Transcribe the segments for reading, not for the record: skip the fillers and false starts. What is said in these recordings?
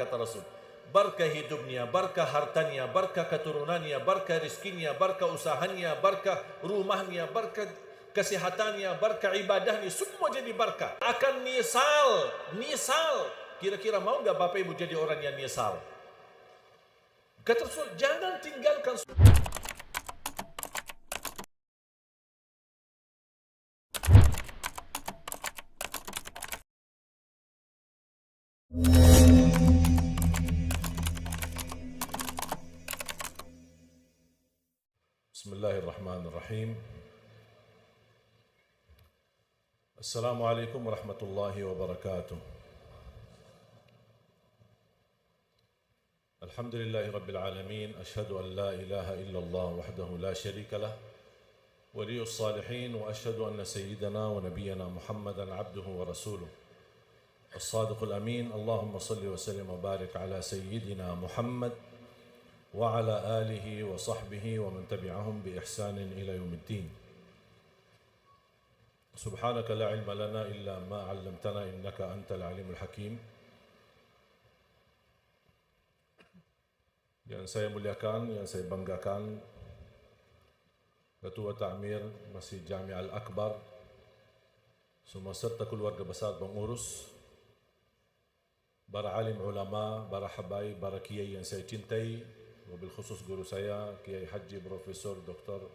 kata Rasul. Barkah hidupnya, barkah hartanya, barkah keturunannya, barkah rizkinya, barkah usahanya, barkah rumahnya, barkah kesehatannya, barkah ibadahnya, semua jadi barkah. Akan nisal. Kira-kira mau nggak Bapak Ibu jadi orang yang nisal? Kata Rasul, jangan tinggalkan. Bismillahirrahmanirrahim. Assalamualaikum warahmatullahi wabarakatuh. Alhamdulillahi rabbil alamin. Ashhadu an la ilaha illallah wahdahu la sharika lah, waliyus salihin, wa ashhadu anna sayyidana wa nabiyyana Muhammadan abduhu wa rasuluh, as-sadiqul amin. Allahumma salli wa sallim wa barik ala sayyidina Muhammad wa ala alihi wa sahbihi wa man tabi'ahum bi ihsanin ila yaumiddin. Subhanaka la ilma lana illa ma 'allamtana innaka antal alimul hakim. Yang saya muliakan, yang saya banggakan, Ketua Ta'mir Masjid Jami' Al-Akbar, semua serta keluarga besar pengurus, para alim ulama, para habaib, para kiai yang saya cintai, wabil khusus guru saya, Kiai Haji Profesor Dr.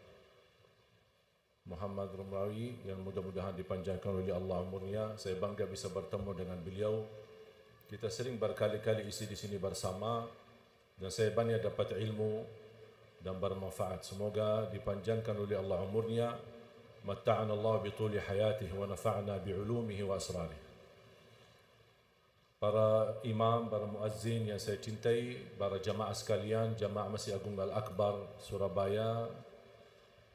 Muhammad Rumrawi, yang mudah-mudahan dipanjangkan oleh Allah umurnya. Saya bangga bisa bertemu dengan beliau. Kita sering berkali-kali isi di sini bersama, dan saya banyak dapat ilmu dan bermanfaat. Semoga dipanjangkan oleh Allah umurnya. Matta'ana Allah bituli hayatihi wa nafa'na bi'ulumihi wa asrarihi. Para imam, para muazzin yang saya cintai, para jamaah sekalian, jamaah Masjid Agung Al-Akbar Surabaya,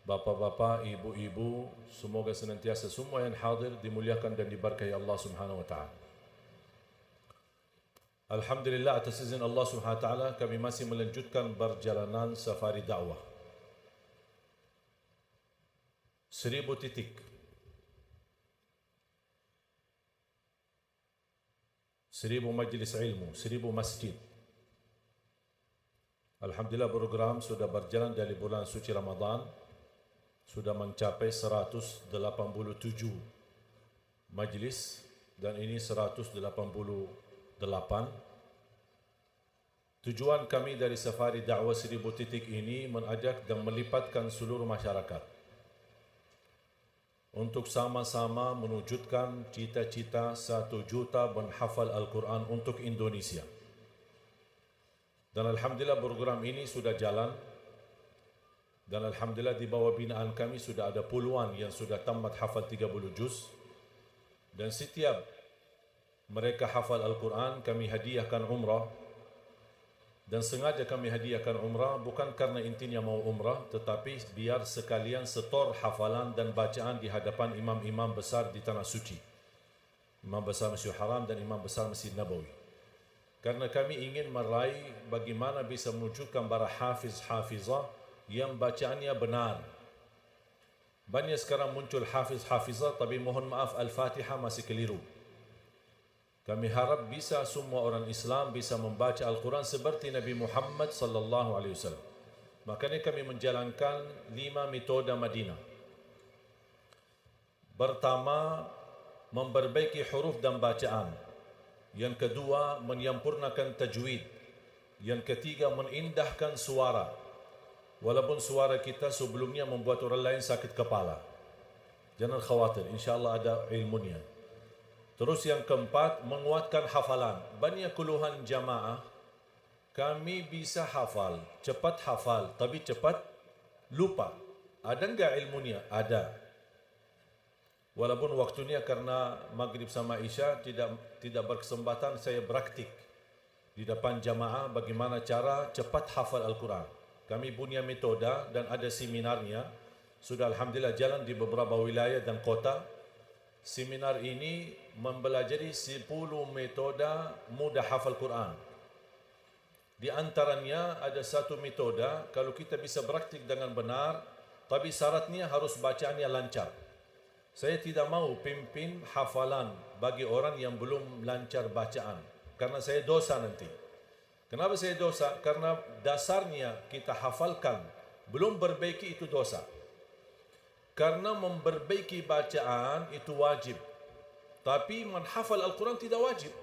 bapak-bapak, ibu-ibu, semoga senantiasa semua yang hadir dimuliakan dan diberkahi Allah Subhanahu wa taala. Alhamdulillah, atas izin Allah Subhanahu wa taala kami masih melanjutkan perjalanan safari dakwah. 1000 titik. 1000 majlis ilmu, 1000 masjid. Alhamdulillah, program sudah berjalan dari bulan suci Ramadan, sudah mencapai 187 majlis, dan ini 188. Tujuan kami dari safari dakwah 1000 titik ini mengajak dan melipatkan seluruh masyarakat untuk sama-sama menwujudkan cita-cita 1 juta menghafal Al-Quran untuk Indonesia. Dan Alhamdulillah program ini sudah jalan, dan Alhamdulillah di bawah binaan kami sudah ada puluhan yang sudah tamat hafal 30 juz. Dan setiap mereka hafal Al-Quran, kami hadiahkan umrah. Dan sengaja kami hadiahkan umrah bukan karena intinya mau umrah, tetapi biar sekalian setor hafalan dan bacaan di hadapan imam-imam besar di Tanah Suci, Imam Besar Masjidil Haram dan Imam Besar Masjid Nabawi. Karena kami ingin meraih bagaimana bisa mewujudkan para hafiz-hafizah yang bacaannya benar. Banyak sekarang muncul hafiz-hafizah, tapi mohon maaf Al-Fatihah masih keliru. Kami harap bisa semua orang Islam bisa membaca Al-Quran seperti Nabi Muhammad sallallahu alaihi wasallam. Makanya kami menjalankan 5 metode Madinah. Pertama, memperbaiki huruf dan bacaan. Yang kedua, menyempurnakan tajwid. Yang ketiga, mengindahkan suara. Walaupun suara kita sebelumnya membuat orang lain sakit kepala, jangan khawatir, insyaAllah ada ilmunya. Terus yang keempat, menguatkan hafalan. Banyak keluhan jamaah, kami bisa hafal, cepat hafal, tapi cepat lupa. Ada enggak ilmunya? Ada. Walaupun waktunya karena maghrib sama isya tidak berkesempatan saya praktik di depan jamaah bagaimana cara cepat hafal Al-Quran. Kami punya metode dan ada seminarnya. Sudah Alhamdulillah jalan di beberapa wilayah dan kota. Seminar ini mempelajari 10 metode mudah hafal Quran. Di antaranya ada satu metode, kalau kita bisa praktik dengan benar, tapi syaratnya harus bacaannya lancar. Saya tidak mau pimpin hafalan bagi orang yang belum lancar bacaan. karena saya dosa nanti. Kenapa saya dosa? Karena dasarnya kita hafalkan, belum perbaiki itu dosa. Karena memperbaiki bacaan itu wajib. Tapi menghafal Al-Quran tidak wajib.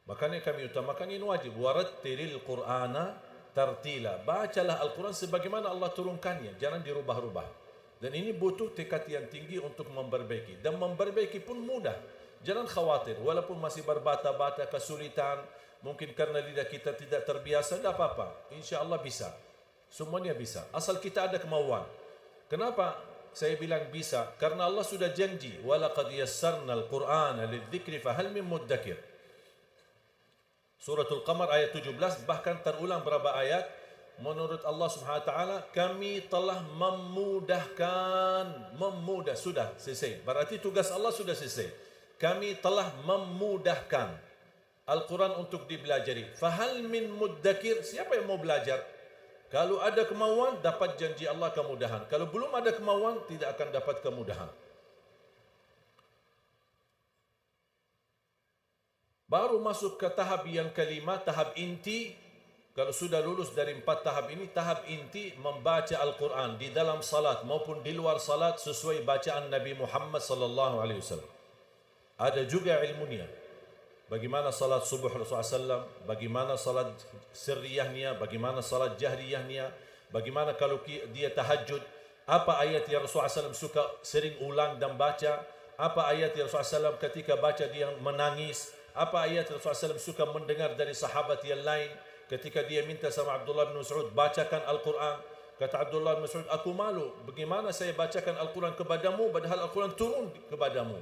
Makanya kami utamakan ini wajib. Warattilil Qur'ana tartila. Bacalah Al-Quran sebagaimana Allah turunkannya. Jangan dirubah-rubah. Dan ini butuh tekad yang tinggi untuk memperbaiki. Dan memperbaiki pun mudah. Jangan khawatir. Walaupun masih berbata-bata, kesulitan. Mungkin karena lidah kita tidak terbiasa. Tidak apa-apa. Insya Allah bisa. Semuanya bisa. Asal kita ada kemauan. Kenapa saya bilang bisa? Karena Allah sudah janji. Walaqad yassarna al-Qur'ana lidzikri fahal min muddakir. Suratul Qamar ayat 17 bahkan terulang berapa ayat. Menurut Allah Subhanahu wa taala, kami telah memudah sudah selesai. Berarti tugas Allah sudah selesai. Kami telah memudahkan Al-Quran untuk dipelajari. Fahal min muddakir, siapa yang mau belajar? Kalau ada kemauan, dapat janji Allah kemudahan. Kalau belum ada kemauan, tidak akan dapat kemudahan. Baru masuk ke tahap yang kelima, tahap inti. Kalau sudah lulus dari 4 tahap ini, tahap inti membaca Al-Quran di dalam salat maupun di luar salat sesuai bacaan Nabi Muhammad sallallahu alaihi wasallam. Ada juga ilmunya. Bagaimana salat subuh Rasulullah SAW, bagaimana salat sirriyahnya, bagaimana salat jahriyahnya, bagaimana kalau dia tahajud, apa ayat yang Rasulullah SAW suka sering ulang dan baca, apa ayat yang Rasulullah SAW ketika baca dia menangis, apa ayat yang Rasulullah SAW suka mendengar dari sahabat yang lain, ketika dia minta sama Abdullah bin Mas'ud, bacakan Al-Quran. Kata Abdullah bin Mas'ud, aku malu, bagaimana saya bacakan Al-Quran kepadamu, padahal Al-Quran turun kepadamu.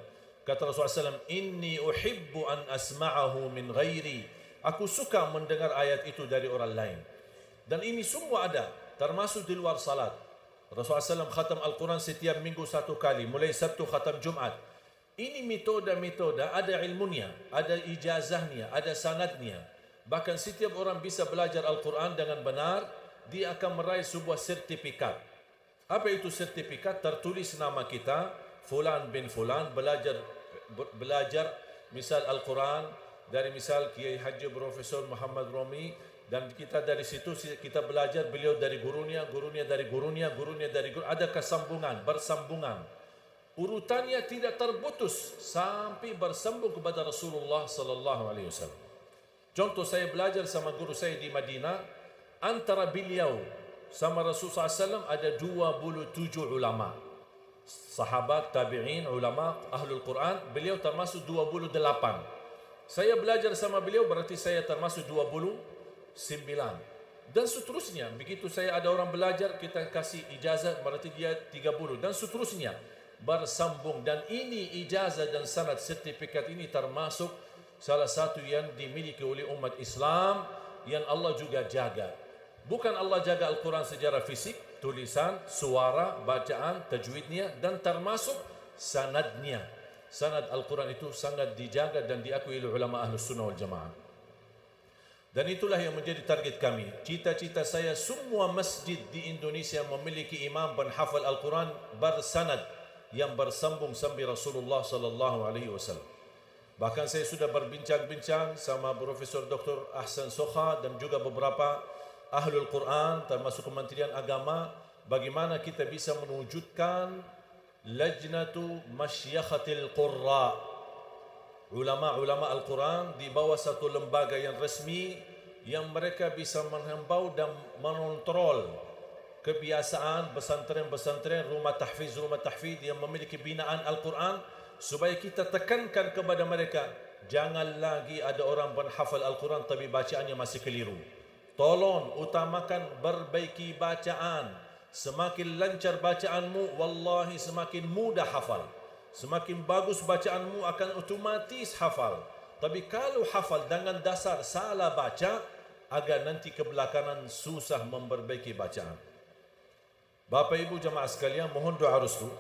Kata Rasulullah SAW, inni uhibbu an asma'ahu min ghairi. Aku suka mendengar ayat itu dari orang lain. Dan ini semua ada, termasuk di luar salat. Rasulullah SAW khatam Al-Quran setiap minggu 1 kali, mulai Sabtu khatam Jumat. Ini metode-metode, ada ilmunya, ada ijazahnya, ada sanadnya. Bahkan setiap orang bisa belajar Al-Quran dengan benar, dia akan meraih sebuah sertifikat. Apa itu sertifikat? Tertulis nama kita, Fulan bin Fulan, belajar misal Al-Quran dari misal Kiai Haji Profesor Muhammad Romi, dan kita dari situ kita belajar beliau dari gurunya, gurunya dari gurunya, gurunya dari guru. Ada kesambungan, bersambungan. Urutannya tidak terputus sampai bersambung kepada Rasulullah sallallahu alaihi wasallam. Contoh, saya belajar sama guru saya di Madinah, antara beliau sama Rasulullah SAW ada 27 ulama. Sahabat, tabi'in, ulama, ahlul Quran, beliau termasuk 28. Saya belajar sama beliau berarti saya termasuk 29. Dan seterusnya, begitu saya ada orang belajar, kita kasih ijazah berarti dia 30. Dan seterusnya, bersambung. Dan ini ijazah dan sanad sertifikat ini termasuk salah satu yang dimiliki oleh umat Islam yang Allah juga jaga. Bukan Allah jaga Al-Quran secara fisik, tulisan, suara, bacaan, tajwidnya, dan termasuk sanadnya. Sanad Al-Quran itu sangat dijaga dan diakui oleh ulama Ahlus Sunnah wal Jamaah. Dan itulah yang menjadi target kami. Cita-cita saya semua masjid di Indonesia memiliki imam penghafal Al-Quran bersanad yang bersambung sampai Rasulullah sallallahu alaihi wasallam. Bahkan saya sudah berbincang-bincang sama Profesor Dr. Ahsan Sokha dan juga beberapa Ahlul Quran termasuk Kementerian Agama, bagaimana kita bisa mewujudkan Lajnatu Masyayikhatil Qurra, ulama-ulama Al-Quran di bawah satu lembaga yang resmi yang mereka bisa menghimbau dan mengontrol kebiasaan pesantren-pesantren, rumah tahfiz yang memiliki binaan Al-Quran, supaya kita tekankan kepada mereka, jangan lagi ada orang menghafal Al-Quran tapi bacaannya masih keliru. Tolong utamakan perbaiki bacaan. Semakin lancar bacaanmu, wallahi semakin mudah hafal. Semakin bagus bacaanmu akan otomatis hafal. Tapi kalau hafal dengan dasar salah baca, agar nanti kebelakangan susah memperbaiki bacaan. Bapak Ibu jamaah sekalian, mohon doa restu.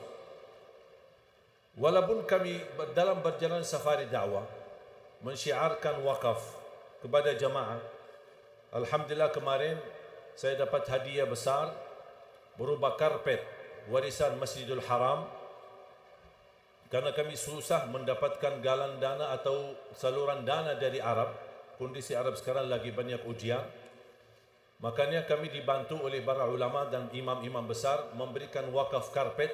Walaupun kami dalam berjalan safari dakwah mensyiarkan wakaf kepada jamaah, alhamdulillah kemarin saya dapat hadiah besar berupa karpet warisan Masjidil Haram karena kami susah mendapatkan galang dana atau saluran dana dari Arab. Kondisi Arab sekarang lagi banyak ujian. Makanya kami dibantu oleh para ulama dan imam-imam besar memberikan wakaf karpet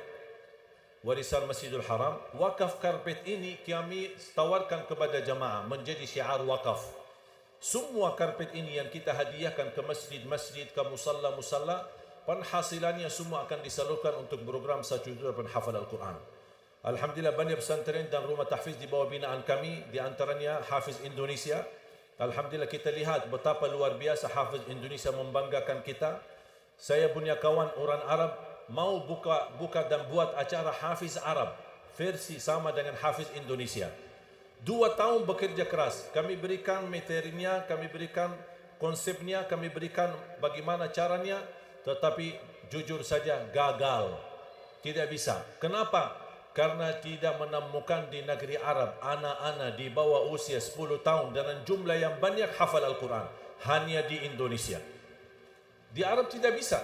warisan Masjidil Haram. Wakaf karpet ini kami tawarkan kepada jamaah menjadi syiar wakaf. Semua karpet ini yang kita hadiahkan ke masjid-masjid, ke musalla-musalla, penghasilannya semua akan disalurkan untuk program sajudul penghafal Al-Quran. Alhamdulillah banyak pesantren dan rumah tahfiz di bawah binaan kami, di antaranya Hafiz Indonesia. Alhamdulillah kita lihat betapa luar biasa Hafiz Indonesia membanggakan kita. Saya punya kawan orang Arab mau buka dan buat acara Hafiz Arab versi sama dengan Hafiz Indonesia. 2 tahun bekerja keras. Kami berikan materinya, kami berikan konsepnya, kami berikan bagaimana caranya, tetapi jujur saja gagal. Tidak bisa. Kenapa? Karena tidak menemukan di negeri Arab anak-anak di bawah usia 10 tahun dengan jumlah yang banyak hafal Al-Quran. Hanya di Indonesia. Di Arab tidak bisa.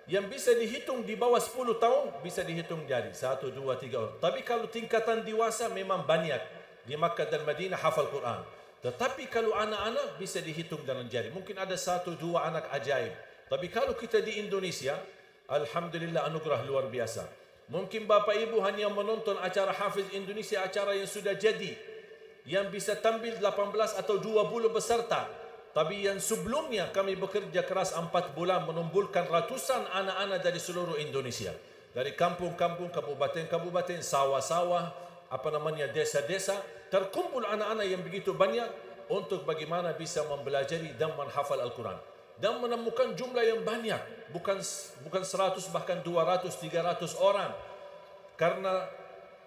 Yang bisa dihitung di bawah 10 tahun bisa dihitung jari 1, 2, 3 orang. Tapi kalau tingkatan dewasa memang banyak di Makkah dan Madinah hafal Quran. Tetapi kalau anak-anak bisa dihitung dengan jari. Mungkin ada 1, 2 anak ajaib. Tapi kalau kita di Indonesia, alhamdulillah anugerah luar biasa. Mungkin Bapak Ibu hanya menonton acara Hafiz Indonesia, acara yang sudah jadi, yang bisa tampil 18 atau 20 peserta. Tapi yang sebelumnya kami bekerja keras 4 bulan menumbuhkan ratusan anak-anak dari seluruh Indonesia. Dari kampung-kampung, kabupaten-kabupaten, sawah-sawah, desa-desa, terkumpul anak-anak yang begitu banyak untuk bagaimana bisa mempelajari dan menghafal Al-Quran. Dan menemukan jumlah yang banyak, bukan 100 bahkan 200, 300 orang. Karena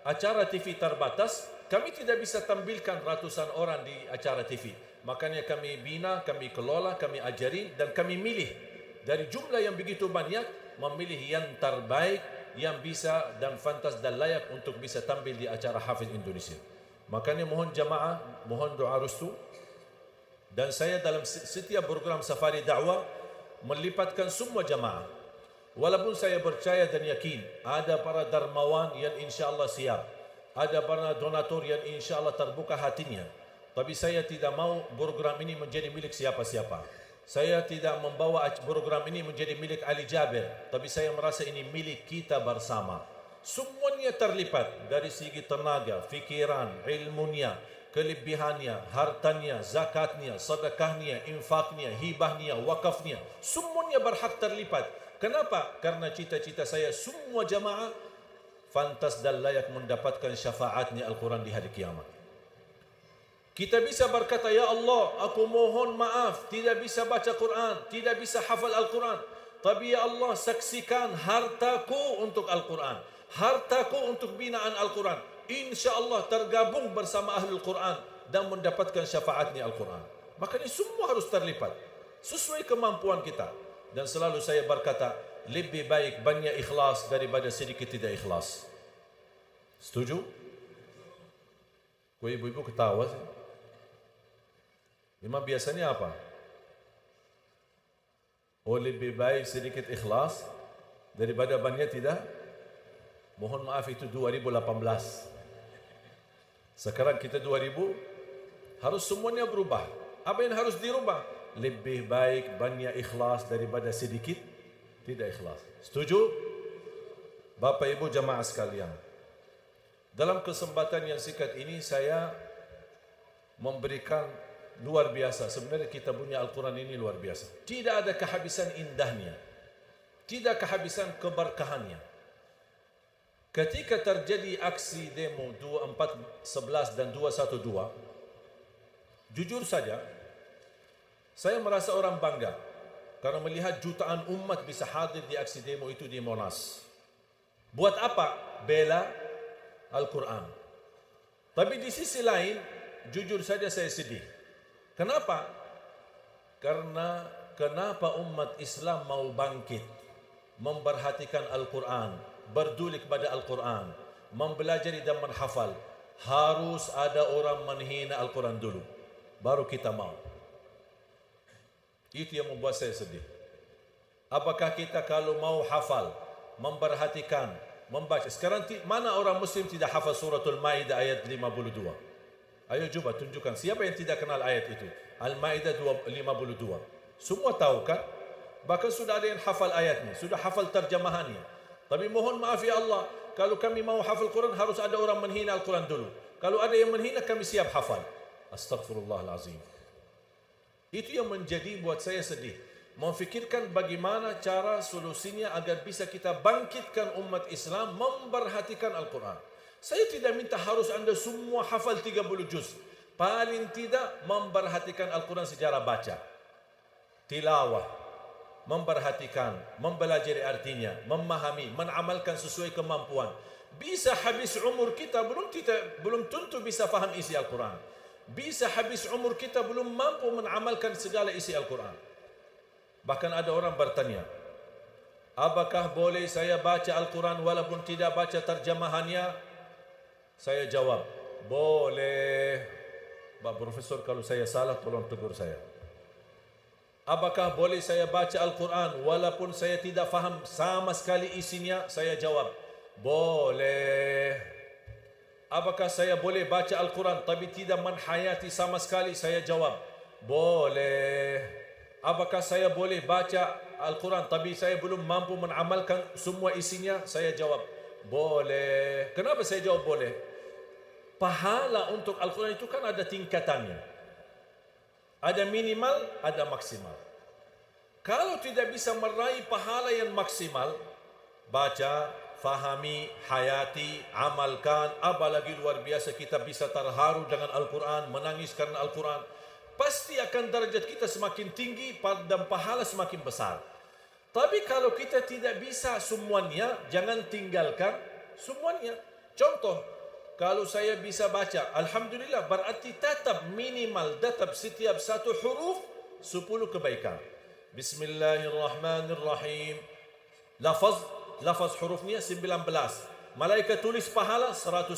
acara TV terbatas, kami tidak bisa tampilkan ratusan orang di acara TV. Makanya kami bina, kami kelola, kami ajari dan kami milih dari jumlah yang begitu banyak, memilih yang terbaik, yang bisa dan fantas dan layak untuk bisa tampil di acara Hafiz Indonesia. Makanya mohon jamaah, mohon doa restu. Dan saya dalam setiap program safari dakwah melipatkan semua jamaah. Walaupun saya percaya dan yakin ada para dermawan yang insya-Allah siap, ada para donatur yang insya-Allah terbuka hatinya. Tapi saya tidak mau program ini menjadi milik siapa-siapa. Saya tidak membawa program ini menjadi milik Ali Jabir, tapi saya merasa ini milik kita bersama. Semuanya terlipat dari segi tenaga, fikiran, ilmunya, kelebihannya, hartanya, zakatnya, sedekahnya, infaknya, hibahnya, wakafnya. Semuanya berhak terlipat. Kenapa? Karena cita-cita saya semua jamaah fantas dan layak mendapatkan syafaatnya Al-Quran di hari kiamat. Kita bisa berkata, ya Allah, aku mohon maaf, tidak bisa baca Quran, tidak bisa hafal Al-Quran. Tapi ya Allah, saksikan hartaku untuk Al-Quran, hartaku untuk binaan Al-Quran. InsyaAllah tergabung bersama Ahlul Quran dan mendapatkan syafaatnya Al-Quran. Makanya semua harus terlipat sesuai kemampuan kita. Dan selalu saya berkata, lebih baik banyak ikhlas daripada sedikit tidak ikhlas. Setuju? Kau ibu-ibu ketawa sih. Memang biasanya apa? Oh, lebih baik sedikit ikhlas daripada banyak tidak. Mohon maaf, itu 2018. Sekarang kita 2000, harus semuanya berubah. Apa yang harus dirubah? Lebih baik banyak ikhlas daripada sedikit tidak ikhlas. Setuju? Bapak Ibu jamaah sekalian, dalam kesempatan yang singkat ini saya memberikan luar biasa. Sebenarnya kita punya Al-Quran ini luar biasa. Tidak ada kehabisan indahnya, tidak kehabisan keberkahannya. Ketika terjadi aksi demo 24/11 dan 212, jujur saja, saya merasa orang bangga karena melihat jutaan umat bisa hadir di aksi demo itu di Monas. Buat apa? Bela Al-Quran. Tapi di sisi lain, jujur saja saya sedih. Kenapa? Karena kenapa umat Islam mau bangkit, memperhatikan Al-Quran, berduli kepada Al-Quran, mempelajari dan menghafal. Harus ada orang menghina Al-Quran dulu, baru kita mau. Itu yang membuat saya sedih. Apakah kita kalau mau hafal, memperhatikan, membaca. Sekarang mana orang Muslim tidak hafal suratul Maidah ayat 52? Ayo coba tunjukkan siapa yang tidak kenal ayat itu. Al-Maidah 52. Semua tahu kan? Bahkan sudah ada yang hafal ayatnya, sudah hafal terjemahannya. Tapi mohon maaf ya Allah, kalau kami mau hafal Quran harus ada orang menghina Al-Quran dulu. Kalau ada yang menghina kami siap hafal. Astaghfirullahalazim. Itu yang menjadi buat saya sedih. Memfikirkan bagaimana cara solusinya agar bisa kita bangkitkan umat Islam memperhatikan Al-Quran. Saya tidak minta harus anda semua hafal 30 juz. Paling tidak memperhatikan Al-Quran secara baca, tilawah, memperhatikan, mempelajari artinya, memahami, menamalkan sesuai kemampuan. Bisa habis umur kita belum tentu bisa faham isi Al-Quran. Bisa habis umur kita belum mampu menamalkan segala isi Al-Quran. Bahkan ada orang bertanya, apakah boleh saya baca Al-Quran walaupun tidak baca terjemahannya? Saya jawab, boleh. Pak Profesor, kalau saya salah tolong tegur saya. Apakah boleh saya baca Al-Quran walaupun saya tidak faham sama sekali isinya? Saya jawab, boleh. Apakah saya boleh baca Al-Quran tapi tidak menhayati sama sekali? Saya jawab, boleh. Apakah saya boleh baca Al-Quran tapi saya belum mampu menamalkan semua isinya? Saya jawab, boleh. Kenapa saya jawab boleh? Pahala untuk Al-Quran itu kan ada tingkatannya. Ada minimal, ada maksimal. Kalau tidak bisa meraih pahala yang maksimal, baca, fahami, hayati, amalkan, apalagi luar biasa kita bisa terharu dengan Al-Quran, menangis karena Al-Quran, pasti akan derajat kita semakin tinggi dan pahala semakin besar. Tapi kalau kita tidak bisa semuanya, jangan tinggalkan semuanya. Contoh, kalau saya bisa baca, alhamdulillah, berarti tetap minimal, tetap setiap satu huruf 10 kebaikan. Bismillahirrahmanirrahim. Lafaz hurufnya 19. Malaikat tulis pahala 190.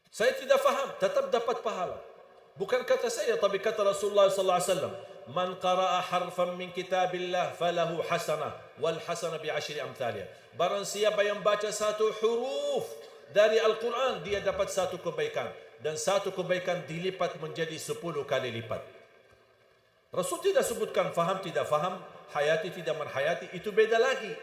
Saya tidak faham, tetap dapat pahala. Bukan kata saya, tapi kata Rasulullah sallallahu alaihi wasallam, man qara'a harfan min kitabillah falahu hasanah wal hasanah bi asyri amthaliha. Barang siapa yang baca satu huruf dari Al-Quran, dia dapat satu kebaikan, dan satu kebaikan dilipat menjadi 10 kali lipat. Rasul tidak sebutkan faham tidak faham, hayati tidak menhayati, itu beda lagi.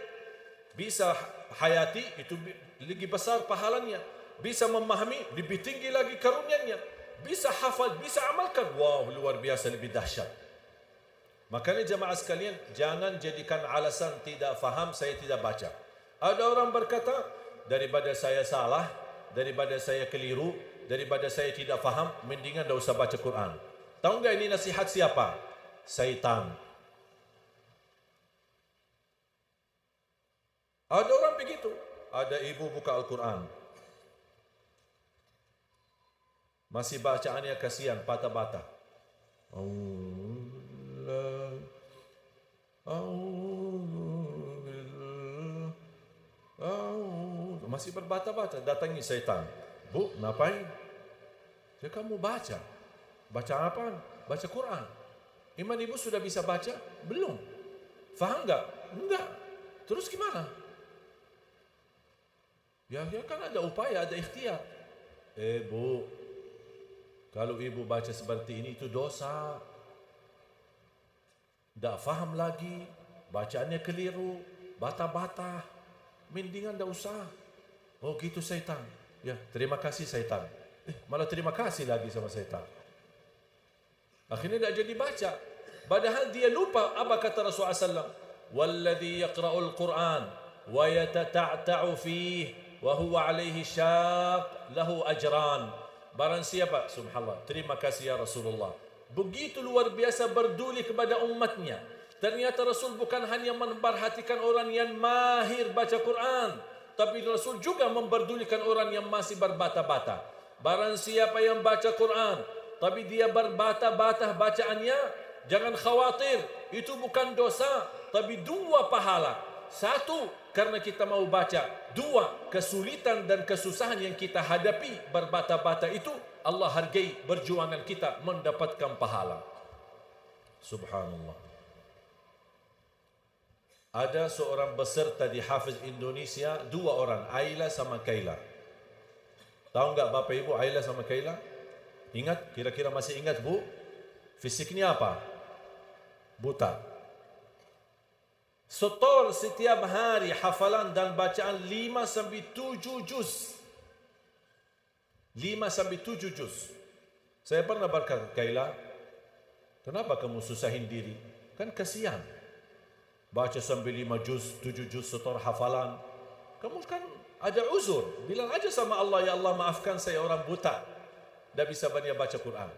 Bisa hayati itu lebih besar pahalanya, bisa memahami lebih tinggi lagi karunia-Nya, bisa hafal, bisa amalkan, wow, luar biasa, lebih dahsyat. Makanya jemaah sekalian, jangan jadikan alasan tidak faham saya tidak baca. Ada orang berkata, daripada saya salah, daripada saya keliru, daripada saya tidak faham, mendingan tidak usah baca Quran. Tahu enggak ini nasihat siapa? Syaitan. Ada orang begitu. Ada ibu buka Al-Quran, masih bacaannya kasihan, patah-patah. Masih berbata-bata, datangi syaitan. Bu, ngapain? Ya kamu baca. Baca apa? Baca Quran. Iman ibu sudah bisa baca? Belum. Faham enggak? Enggak. Terus gimana? Ya kan ada upaya, ada ikhtiar. Bu, kalau ibu baca seperti ini itu dosa. Tak faham lagi, bacaannya keliru, bata-bata. Mendingan tak usah. Oh gitu syaitan. Ya, terima kasih syaitan. Malah terima kasih lagi sama syaitan. Akhirnya tak jadi baca. Padahal dia lupa apa kata Rasulullah SAW. Walladhi yaqra'ul Qur'an wa yatata'ta'u fih wa huwa alaihi syaq lahu ajran. Barang siapa, subhanallah, terima kasih ya Rasulullah, begitu luar biasa berduli kepada umatnya. Ternyata Rasul bukan hanya memperhatikan orang yang mahir baca Quran, tapi Rasul juga memperdulikan orang yang masih berbata-bata. Barang siapa yang baca Quran tapi dia berbata-bata bacaannya, jangan khawatir, itu bukan dosa, tapi 2 pahala. 1, karena kita mau baca. 2, kesulitan dan kesusahan yang kita hadapi berbata-bata itu, Allah hargai perjuangan kita mendapatkan pahala. Subhanallah. Ada seorang peserta di Hafiz Indonesia, 2 orang, Aila sama Kaila. Tahu enggak Bapak Ibu Aila sama Kaila? Ingat? Kira-kira masih ingat Bu? Fisiknya apa? Buta. Setor setiap hari hafalan dan bacaan 5 sampai 7 juz. 5 sampai 7 juz. Saya pernah berkata, Kaila, kenapa kamu susahin diri? Kan kasihan. Baca sampai 5 juz, 7 juz setor hafalan. Kamu kan ada uzur. Bilang aja sama Allah, ya Allah maafkan saya orang buta. Tak bisa banyak baca Quran.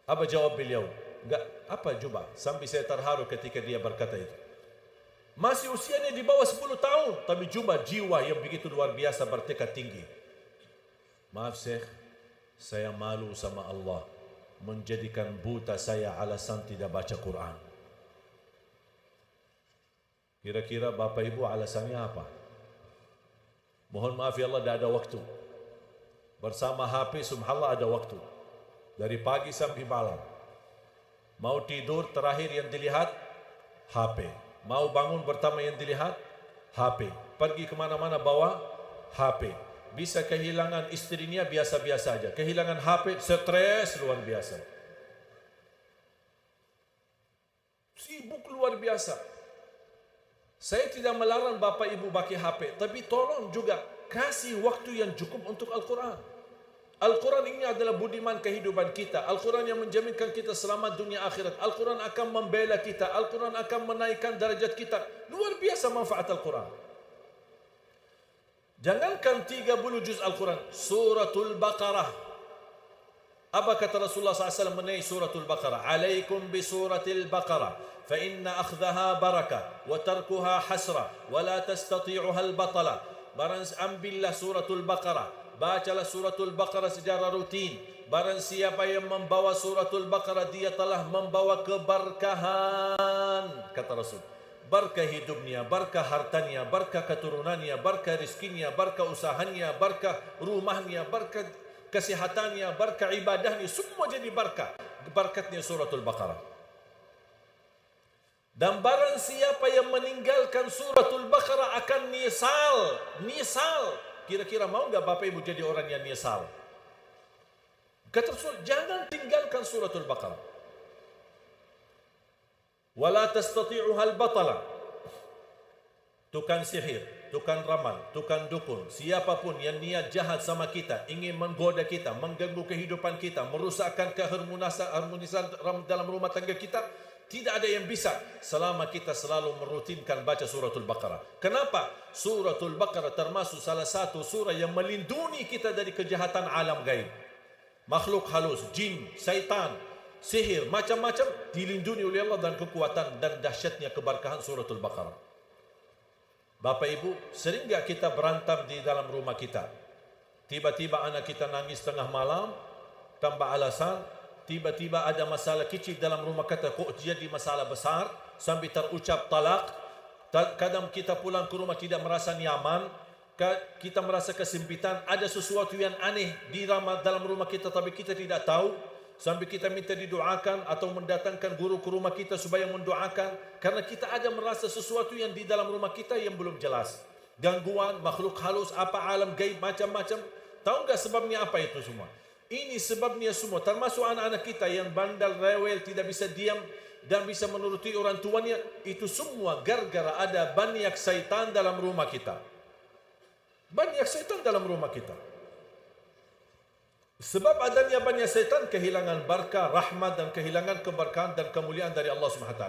Apa jawab beliau? Enggak, apa coba? Sampai saya terharu ketika dia berkata itu. Masih usianya di bawah 10 tahun. Tapi cuma jiwa yang begitu luar biasa bertekad tinggi. Maaf Syekh, saya malu sama Allah. Menjadikan buta saya alasan tidak baca Quran. Kira-kira Bapak Ibu alasannya apa? Mohon maaf ya Allah, tidak ada waktu. Bersama HP, subhanallah ada waktu. Dari pagi sampai malam. Mau tidur, terakhir yang dilihat, HP. Mau bangun pertama yang dilihat, HP. Pergi kemana-mana bawa, HP. Bisa kehilangan istrinya, biasa-biasa aja. Kehilangan HP, stres luar biasa. Sibuk luar biasa. Saya tidak melarang Bapak Ibu pakai HP, tapi tolong juga kasih waktu yang cukup untuk Al-Quran. Al-Quran ini adalah budiman kehidupan kita. Al-Quran yang menjaminkan kita selamat dunia akhirat. Al-Quran akan membela kita. Al-Quran akan menaikkan derajat kita. Luar biasa manfaat Al-Quran. Jangankan 30 juz Al-Quran, Suratul Baqarah. Apa kata Rasulullah SAW mengenai Suratul Baqarah? Alaikum bi Suratul Baqarah. فإن أخذها بركة وتركها حسرة ولا تستطيعها البطلة. Barang ambillah suratul Baqarah, bacalah suratul Baqarah secara rutin. Barang siapa yang membawa suratul Baqarah, dia telah membawa keberkahan, kata Rasul. Berkah hidupnya, berkah hartanya, berkah keturunannya, berkah rizkinya, berkah usahanya, berkah rumahnya, berkah kesehatannya, berkah ibadahnya, semua jadi berkah. Berkatnya suratul Baqarah. Dan barang siapa yang meninggalkan suratul Baqarah akan nisal. Nisal. Kira-kira mau enggak Bapak Ibu jadi orang yang nisal? Kata Rasul, jangan tinggalkan suratul Baqarah. Wala tastati'uhal batala. Tukang sihir, tukang ramal, tukang dukun, siapapun yang niat jahat sama kita, ingin menggoda kita, mengganggu kehidupan kita, merusakkan keharmonisan dalam rumah tangga kita, tidak ada yang bisa selama kita selalu merutinkan baca suratul Baqarah. Kenapa? Suratul Baqarah termasuk salah satu surah yang melindungi kita dari kejahatan alam gaib. Makhluk halus, jin, syaitan, sihir, macam-macam dilindungi oleh Allah dan kekuatan dan dahsyatnya keberkahan suratul Baqarah. Bapak Ibu, sering tak kita berantem di dalam rumah kita? Tiba-tiba anak kita nangis tengah malam, tanpa alasan. Tiba-tiba ada masalah kecil dalam rumah kita, kok jadi masalah besar sampai terucap talak. Kadang kita pulang ke rumah tidak merasa nyaman, kita merasa kesempitan, ada sesuatu yang aneh di dalam rumah kita tapi kita tidak tahu, sampai kita minta didoakan atau mendatangkan guru ke rumah kita supaya mendoakan, karena kita ada merasa sesuatu yang di dalam rumah kita yang belum jelas. Gangguan, makhluk halus, apa alam gaib, macam-macam. Tahu enggak sebabnya apa itu semua? Ini sebabnya semua, termasuk anak-anak kita yang bandel, rewel, tidak bisa diam dan bisa menuruti orang tuanya. Itu semua gara-gara ada banyak syaitan dalam rumah kita. Banyak syaitan dalam rumah kita. Sebab adanya banyak syaitan, kehilangan berkah, rahmat dan kehilangan keberkahan dan kemuliaan dari Allah SWT.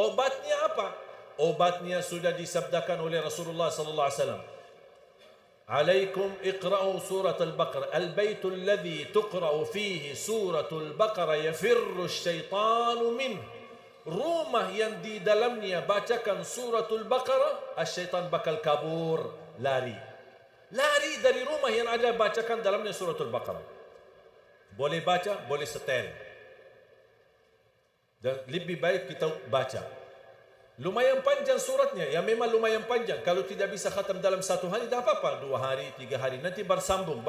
Obatnya apa? Obatnya sudah disabdakan oleh Rasulullah SAW. Alaikum iqra'u surat al-Baqarah. Al-baytu alladhi tuqra'u fihi surat al-Baqarah yafirru syaitanu min. Rumah yang di dalamnya bacakan suratul Baqarah, syaitan bakal kabur, lari. Lari dari rumah yang ada bacakan dalamnya suratul Baqarah. Boleh baca, boleh setel. Dan lebih baik kita baca. Lumayan panjang suratnya, ya memang lumayan panjang. Kalau tidak bisa khatam dalam 1 hari, tak apa-apa. 2 hari, 3 hari, nanti bersambung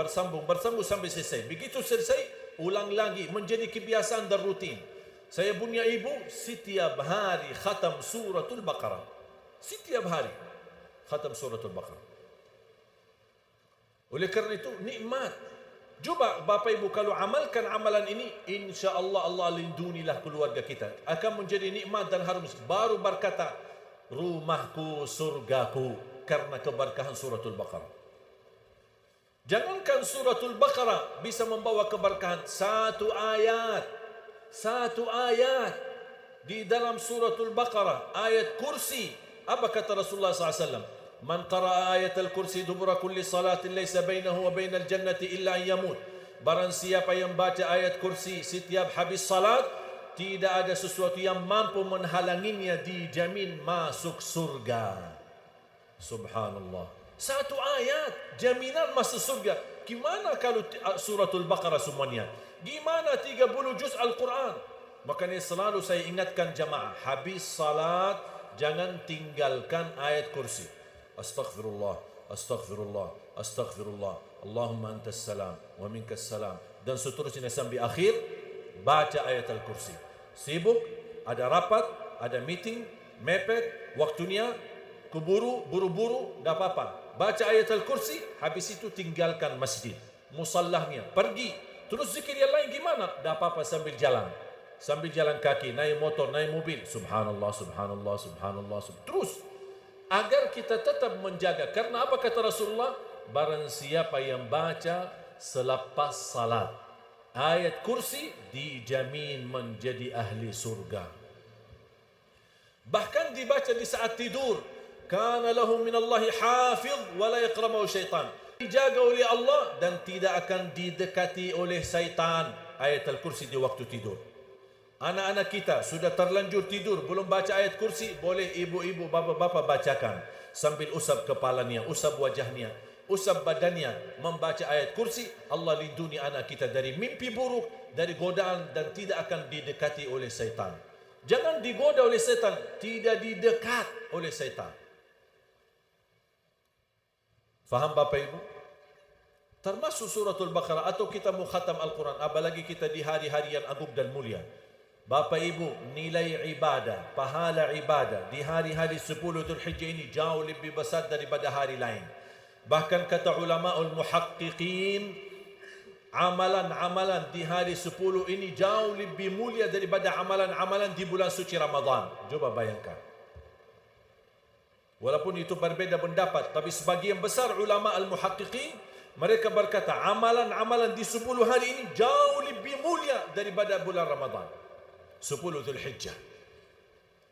sampai selesai. Begitu selesai, ulang lagi, menjadi kebiasaan dan rutin. Saya punya ibu, setiap hari khatam suratul Baqarah. Setiap hari khatam suratul Baqarah. Oleh kerana itu nikmat. Cuba Bapak Ibu kalau amalkan amalan ini, insya-Allah Allah lindungilah keluarga kita. Akan menjadi nikmat dan harum. Baru berkata, rumahku surgaku, karena keberkahan suratul Baqarah. Jangankan suratul Baqarah bisa membawa keberkahan, satu ayat di dalam suratul Baqarah, ayat kursi. Apa kata Rasulullah SAW? Man qara'a ayatul kursi dubura kulli salatin laysa bainahu wa bainal jannati illa an yamut. Barang siapa yang baca ayat kursi setiap habis salat, tidak ada sesuatu yang mampu menghalanginya, dijamin masuk surga. Subhanallah. Satu ayat jaminan masuk surga. Gimana kalau suratul Baqarah semuanya? Gimana 30 juz Al-Quran? Makanya selalu saya ingatkan jamaah, habis salat jangan tinggalkan ayat kursi. Astaghfirullah, astaghfirullah, astaghfirullah. Allahumma antas salam wa minkas salam. Dan seterusnya sampai akhir, baca ayat Al-Kursi. Sibuk, ada rapat, ada meeting, mepet, waktunya, buru-buru, tak apa-apa. Baca ayat Al-Kursi, habis itu tinggalkan masjid. Musallahnya, pergi. Terus zikir yang lain gimana? Tak apa-apa sambil jalan. Sambil jalan kaki, naik motor, naik mobil. Subhanallah, subhanallah, subhanallah. Terus. Agar kita tetap menjaga. Karena apa kata Rasulullah? Barang siapa yang baca selepas salat ayat kursi, dijamin menjadi ahli surga. Bahkan dibaca di saat tidur. Kana lahu minallahi hafiz wa la yaqrabu syaitan. Dijaga oleh Allah dan tidak akan didekati oleh syaitan. Ayat Al-Kursi di waktu tidur. Anak-anak kita sudah terlanjur tidur, belum baca ayat kursi, boleh ibu-ibu, bapa-bapa bacakan. Sambil usap kepalanya, usap wajahnya, usap badannya, membaca ayat kursi. Allah lindungi anak kita dari mimpi buruk, dari godaan, dan tidak akan didekati oleh syaitan. Jangan digoda oleh syaitan, tidak didekat oleh syaitan. Faham Bapak Ibu? Termasuk suratul Baqarah atau kita mau khatam Al-Quran, apalagi kita di hari-hari yang agung dan mulia. Bapak Ibu, nilai ibadah, pahala ibadah di hari-hari 10 Dzulhijjah ini jauh lebih besar daripada hari lain. Bahkan kata ulamaul muhaqqiqin, amalan-amalan di hari 10 ini jauh lebih mulia daripada amalan-amalan di bulan suci Ramadan. Coba bayangkan. Walaupun itu berbeza pendapat, tapi sebagian besar ulama al-muhaqqiqin mereka berkata amalan-amalan di 10 hari ini jauh lebih mulia daripada bulan Ramadan. 10 Dzulhijjah,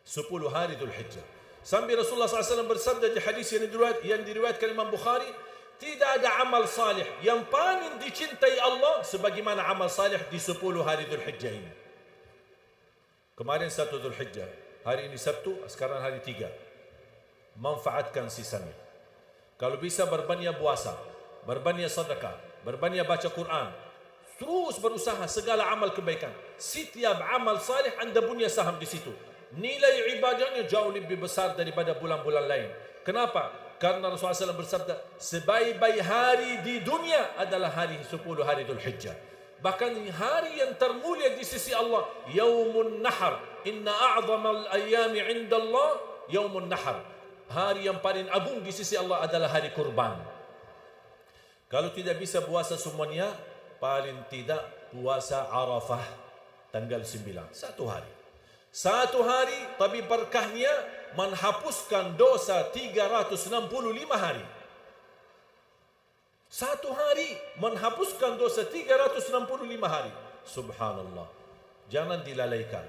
10 hari Dzulhijjah. Sampai Rasulullah SAW bersabda di hadis yang diriwayatkan Imam Bukhari, tidak ada amal salih yang paling dicintai Allah sebagaimana amal salih di 10 hari Dzulhijjah ini. Kemarin 1 Dzulhijjah, hari ini Sabtu, sekarang hari 3. Manfaatkan sisanya. Kalau bisa berbanyak puasa, berbanyak sedekah, berbanyak baca Quran. Terus berusaha segala amal kebaikan. Setiap amal salih anda punya saham di situ. Nilai ibadahnya jauh lebih besar daripada bulan-bulan lain. Kenapa? Karena Rasulullah SAW bersabda, sebaik-baik hari di dunia adalah hari 10 hari Dzulhijjah. Bahkan hari yang termulia di sisi Allah, Yaumun Nahar. Inna a'zamal ayyami 'inda Allah Yaumun Nahar. Hari yang paling agung di sisi Allah adalah hari kurban. Kalau tidak bisa puasa semuanya, paling tidak puasa Arafah tanggal 9. Satu hari. Satu hari, tapi berkahnya menghapuskan dosa 365 hari. Satu hari menghapuskan dosa 365 hari. Subhanallah. Jangan dilalaikan.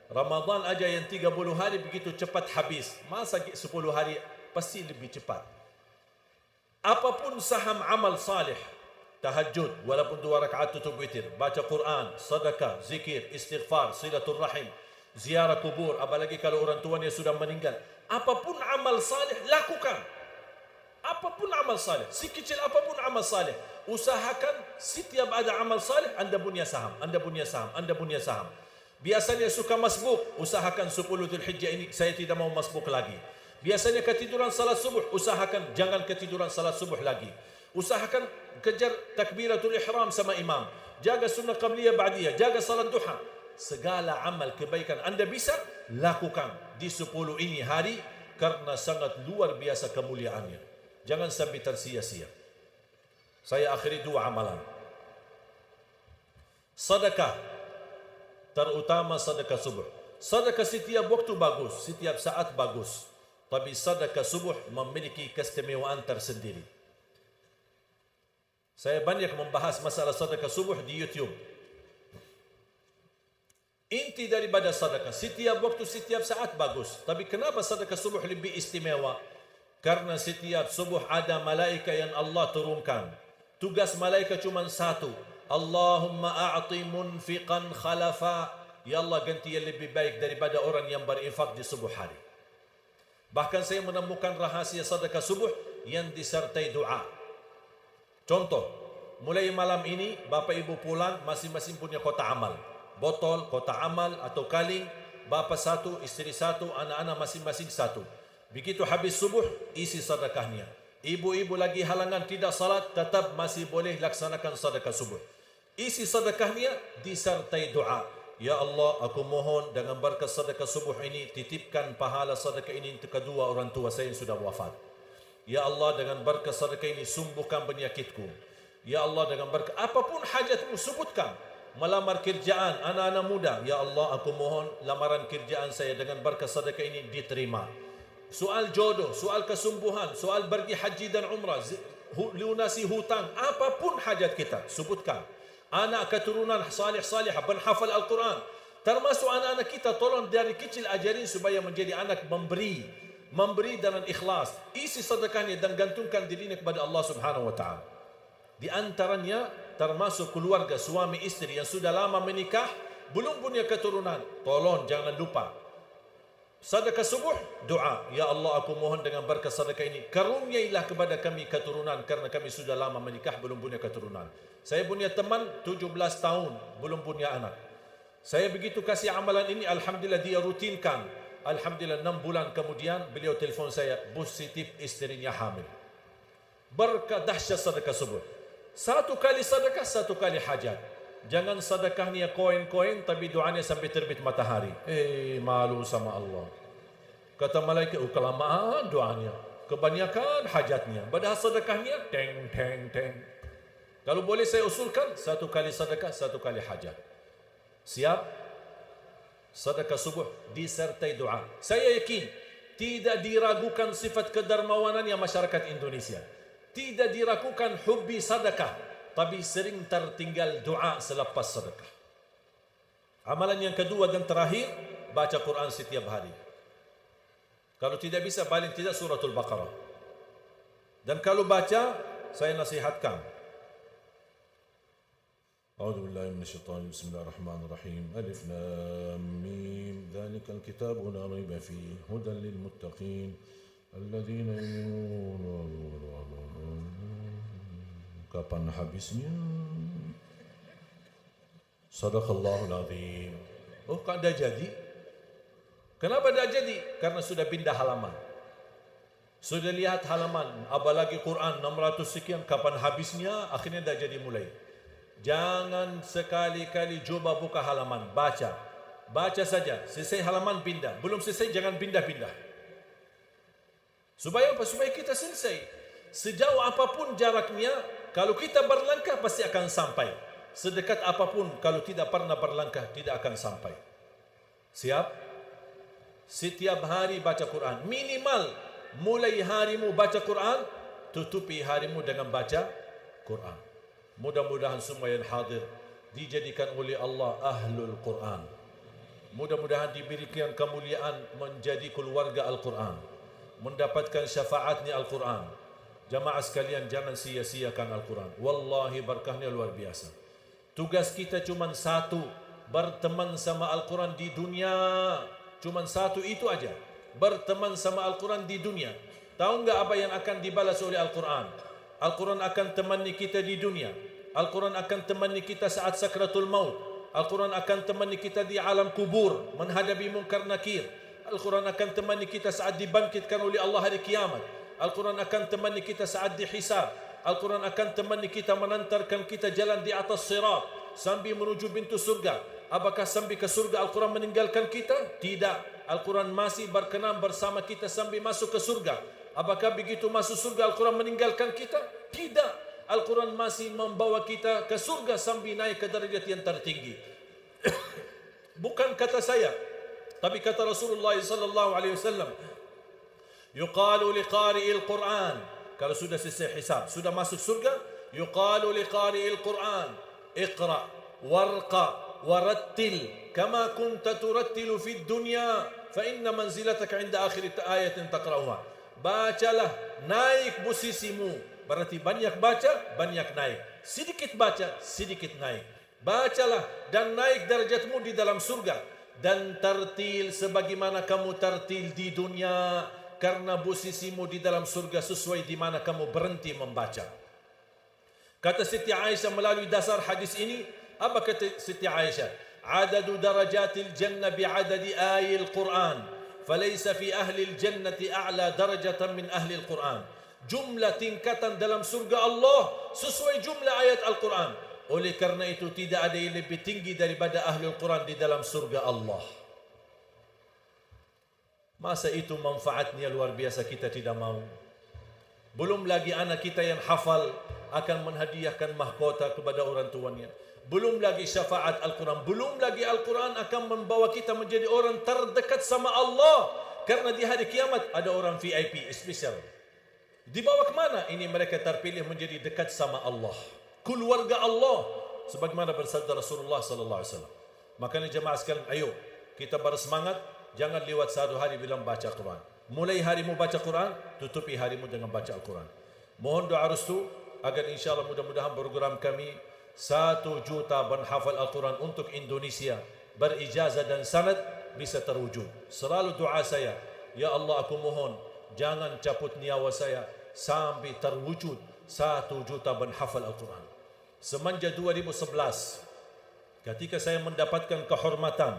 Ramadan aja yang 30 hari begitu cepat habis. Masa 10 hari pasti lebih cepat. Apapun saham amal salih, tahajud, walaupun 2 rakaat tutup witir, baca Quran, sedekah, zikir, istighfar, silatul rahim, ziarah kubur, apalagi kalau orang tuanya sudah meninggal. Apapun amal salih, lakukan. Apapun amal salih, sekecil apapun amal salih, usahakan setiap ada amal salih, anda punya saham, anda punya saham, anda punya saham. Biasanya suka masbuk, usahakan 10 Dzulhijjah ini saya tidak mau masbuk lagi. Biasanya ketiduran salat subuh, usahakan jangan ketiduran salat subuh lagi. Usahakan kejar takbiratul ihram sama imam. Jaga sunnah qabliyah ba'diyah, jaga salat duha. Segala amal kebaikan anda bisa lakukan di 10 ini hari karena sangat luar biasa kemuliaannya. Jangan sampai tersia-sia. Saya akhiri 2 amalan. Sedekah, terutama sedekah subuh. Sedekah setiap waktu bagus, setiap saat bagus. Tapi sedekah subuh memiliki keistimewaan tersendiri. Saya banyak membahas masalah sedekah subuh di YouTube. Inti daripada sedekah, setiap waktu, setiap saat bagus. Tapi kenapa sedekah subuh lebih istimewa? Karena setiap subuh ada malaikat yang Allah turunkan. Tugas malaikat cuma satu. Allahumma a'ti munfiqan khalafa. Ya Allah, ganti yang lebih baik daripada orang yang berinfak di subuh hari. Bahkan saya menemukan rahasia sedekah subuh yang disertai doa. Contoh, mulai malam ini Bapak Ibu pulang masing-masing punya kotak amal. Botol, kotak amal atau kaling, bapa satu, istri satu, anak-anak masing-masing satu. Begitu habis subuh, isi sedekahnya. Ibu-ibu lagi halangan tidak salat, tetap masih boleh laksanakan sedekah subuh. Isi sedekahnya disertai doa. Ya Allah, aku mohon dengan berkat sedekah subuh ini, titipkan pahala sedekah ini untuk kedua orang tua saya yang sudah wafat. Ya Allah, dengan berkat sedekah ini, sembuhkan penyakitku. Ya Allah, dengan berkat apapun hajatmu, sebutkan. Melamar kerjaan anak-anak muda, ya Allah, aku mohon lamaran kerjaan saya dengan berkat sedekah ini diterima. Soal jodoh, soal kesembuhan, soal pergi haji dan umrah, lunasi hutang, apapun hajat kita, sebutkan. Anak keturunan salih-salihah, penghafal Al-Quran, termasuk anak-anak kita, tolong dari kecil ajarin supaya menjadi anak memberi dengan ikhlas. Isi sedekahnya dan gantungkan dirinya kepada Allah Subhanahu wa taala. Di antaranya termasuk keluarga suami istri yang sudah lama menikah belum punya keturunan, tolong jangan lupa sedekah subuh, doa. Ya Allah, aku mohon dengan berkat sedekah ini, karuniailah kepada kami keturunan karena kami sudah lama menikah belum punya keturunan. Saya punya teman 17 tahun belum punya anak. Saya begitu kasih amalan ini, alhamdulillah dia rutinkan. Alhamdulillah 6 bulan kemudian beliau telefon saya, positif istrinya hamil. Berkat dahsyat sedekah subuh. Satu kali sedekah, satu kali hajat. Jangan sedekahnya koin-koin tapi doanya sampai terbit matahari. Malu sama Allah. Kata malaikat, kelamaan doanya, kebanyakan hajatnya. Padahal sedekahnya teng teng teng. Kalau boleh saya usulkan, satu kali sedekah, satu kali hajat. Siap? Sedekah subuh disertai doa. Saya yakin tidak diragukan sifat kedermawanannya masyarakat Indonesia. Tidak diragukan hobi sedekah, tapi sering tertinggal doa selepas sedekah. Amalan yang kedua dan terakhir, baca Quran setiap hari. Kalau tidak bisa, paling tidak suratul Baqarah. Dan kalau baca, saya nasihatkan. A'udzu billahi minasyaitonir rajim. Bismillahirrahmanirrahim. Alif lam mim. Dzalikal kitabu la raiba fihi hudan lil muttaqin. Alladzina yu'minuna. Kapan habisnya? Sadaqallahul azim. Oh, kok dah jadi? Kenapa dah jadi? Karena sudah pindah halaman. Sudah lihat halaman, apalagi Quran 600 sekian, kapan habisnya? Akhirnya dah jadi mulai. Jangan sekali-kali coba buka halaman, baca. Baca saja, selesai halaman pindah. Belum selesai jangan pindah-pindah. Supaya apa? Supaya kita selesai. Sejauh apapun jaraknya, kalau kita berlangkah pasti akan sampai. Sedekat apapun, kalau tidak pernah berlangkah, tidak akan sampai. Siap? Setiap hari baca Quran. Minimal, mulai harimu baca Quran, tutupi harimu dengan baca Quran. Mudah-mudahan semua yang hadir dijadikan oleh Allah ahlul Quran. Mudah-mudahan diberikan kemuliaan menjadi keluarga Al-Quran, mendapatkan syafaatnya Al-Quran. Jamaah sekalian, jangan sia-siakan Al-Quran. Wallahi berkahnya luar biasa. Tugas kita cuma satu, berteman sama Al-Quran di dunia. Cuma satu itu aja, berteman sama Al-Quran di dunia. Tahu enggak apa yang akan dibalas oleh Al-Quran? Al-Quran akan temani kita di dunia. Al-Quran akan temani kita saat sakratul maut. Al-Quran akan temani kita di alam kubur, menghadapi munkar nakir. Al-Quran akan temani kita saat dibangkitkan oleh Allah hari kiamat. Al-Quran akan temani kita saat dihisab. Al-Quran akan temani kita, menantarkan kita jalan di atas sirat sambil menuju pintu surga. Apakah sampai ke surga Al-Quran meninggalkan kita? Tidak. Al-Quran masih berkenan bersama kita sampai masuk ke surga. Apakah begitu masuk surga Al-Quran meninggalkan kita? Tidak. Al-Quran masih membawa kita ke surga sampai naik ke derajat yang tertinggi. Bukan kata saya, tapi kata Rasulullah sallallahu alaihi wasallam, yuqalu liqari'il Quran, kalau sudah selesai hisab, sudah masuk surga, yuqalu liqari'il Quran, iqra warqa warattil kama kunta turattilu fid dunya fa inna manzilataka 'inda akhir ayatin taqra'uha. Bacalah, naik posisimu. Berarti banyak baca, banyak naik. Sedikit baca, sedikit naik. Bacalah dan naik derajatmu di dalam surga. Dan tertil sebagaimana kamu tertil di dunia, karena posisimu di dalam surga sesuai di mana kamu berhenti membaca. Kata Siti Aisyah melalui dasar hadis ini, apa kata Siti Aisyah? Adadu darajatil jannah bi'adadi ayil Quran, falaysa fi ahli al-jannati a'la darajatan min ahli al-Quran. Jumlah tingkatan dalam surga Allah sesuai jumlah ayat Al-Quran. Oleh karena itu tidak ada yang lebih tinggi daripada ahli Al-Quran di dalam surga Allah. Masa itu manfaatnya luar biasa kita tidak mau. Belum lagi anak kita yang hafal akan menghadiahkan mahkota kepada orang tuanya. Belum lagi syafaat Al-Quran. Belum lagi Al-Quran akan membawa kita menjadi orang terdekat sama Allah. Karena di hari kiamat ada orang VIP spesial. Dibawa ke mana? Ini mereka terpilih menjadi dekat sama Allah, keluarga Allah, sebagaimana bersabda Rasulullah sallallahu alaihi wasallam. Makanya jemaah sekalian, ayo kita bersemangat, jangan lewat satu hari bilang baca Quran. Mulai harimu baca Quran, tutupi harimu dengan baca Al-Quran. Mohon doa restu agar insya-Allah mudah-mudahan program kami 1 juta penghafal Al-Quran untuk Indonesia berijazah dan sanad bisa terwujud. Selalu doa saya, ya Allah aku mohon jangan cabut nyawa saya sampai terwujud 1 juta penghafal Al-Quran. Semenjak 2011, ketika saya mendapatkan kehormatan,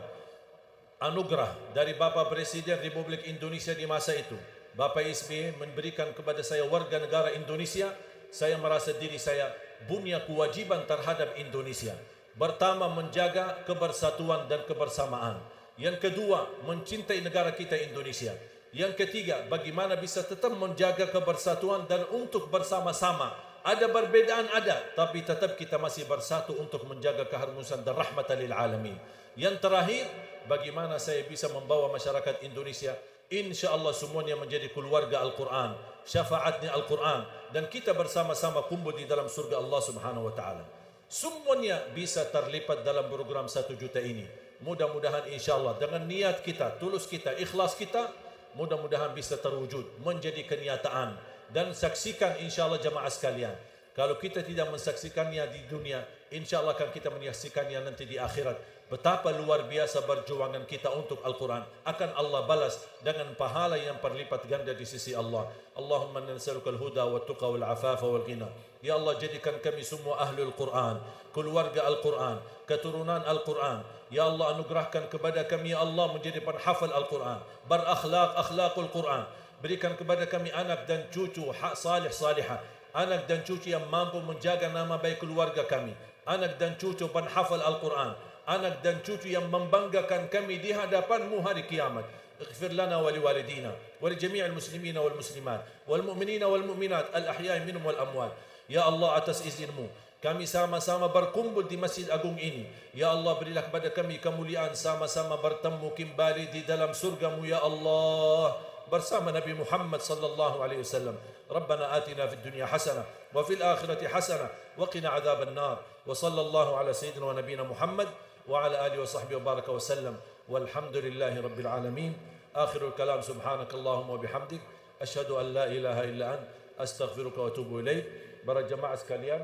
anugerah dari Bapak Presiden Republik Indonesia di masa itu, Bapak SBY memberikan kepada saya warga negara Indonesia, saya merasa diri saya punya kewajiban terhadap Indonesia. Pertama, menjaga kebersatuan dan kebersamaan. Yang kedua, mencintai negara kita Indonesia. Yang ketiga, bagaimana bisa tetap menjaga kebersatuan dan untuk bersama-sama. Ada perbedaan ada, tapi tetap kita masih bersatu untuk menjaga keharmonisan dan rahmatan lil alamin. Yang terakhir, bagaimana saya bisa membawa masyarakat Indonesia insya-Allah semuanya menjadi keluarga Al-Quran, syafaatnya Al-Quran, dan kita bersama-sama kumpul di dalam surga Allah Subhanahu wa taala. Semuanya bisa terlipat dalam program 1 juta ini. Mudah-mudahan insya-Allah dengan niat kita, tulus kita, ikhlas kita, mudah-mudahan bisa terwujud menjadi kenyataan. Dan saksikan insya-Allah jemaah sekalian, kalau kita tidak mensaksikannya di dunia, insya-Allah akan kita menyaksikannya nanti di akhirat. Betapa luar biasa perjuangan kita untuk Al-Quran, akan Allah balas dengan pahala yang berlipat ganda di sisi Allah. Allahumma nas'alukal huda wa tuqa wal afafa wal ghina. Ya Allah, jadikan kami semua ahlul Quran, keluarga Al-Quran, keturunan Al-Quran. Ya Allah, anugerahkan kepada kami ya Allah menjadi penghafal Al-Quran, berakhlak akhlakul Quran. Berikan kepada kami anak dan cucu salih salihah, anak dan cucu yang mampu menjaga nama baik keluarga kami, anak dan cucu penghafal Al-Quran, anak dan cucu yang membanggakan kami di hadapan-Mu hari kiamat. Ighfir lana wa liwalidina wa li jami'il muslimina wal muslimat wal mu'minina wal mu'minat al ahya'i minhum wal amwat. Ya Allah, atas izin-Mu kami sama-sama berkumpul di Masjid Agung ini. Ya Allah, berilah kepada kami kemuliaan sama-sama bertemu kembali di dalam surga-Mu ya Allah bersama Nabi Muhammad sallallahu alaihi wasallam. Rabbana atina fid dunya hasanah wa fil akhirati hasanah wa qina adzaban nar. Wa sallallahu ala sayyidina wa nabiyina Muhammad وعلى آله وصحبه وبارك وسلم والحمد لله رب العالمين. آخر الكلام سبحانك اللهم وبحمدك أشهد أن لا إله إلا أنت أستغفرك وأتوب إليك. Para jemaah sekalian,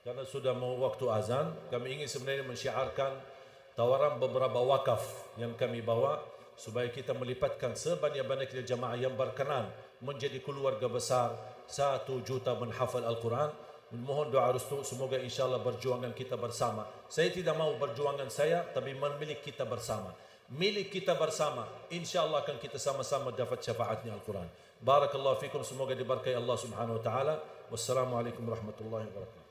karena sudah mau waktu azan, kami ingin sebenarnya mensyiarkan tawaran beberapa wakaf yang kami bawa supaya kita melipatkan sebanyak-banyaknya jemaah yang berkenan menjadi keluarga besar 1 juta menghafal Al-Quran. Mohon doa restu, semoga insyaAllah perjuangan kita bersama. Saya tidak mau perjuangan saya, tapi milik kita bersama. Milik kita bersama, insyaAllah akan kita sama-sama dapat syafaatnya Al-Quran. Barakallahu fikum, semoga diberkahi Allah Subhanahu wa ta'ala. Wassalamualaikum warahmatullahi wabarakatuh.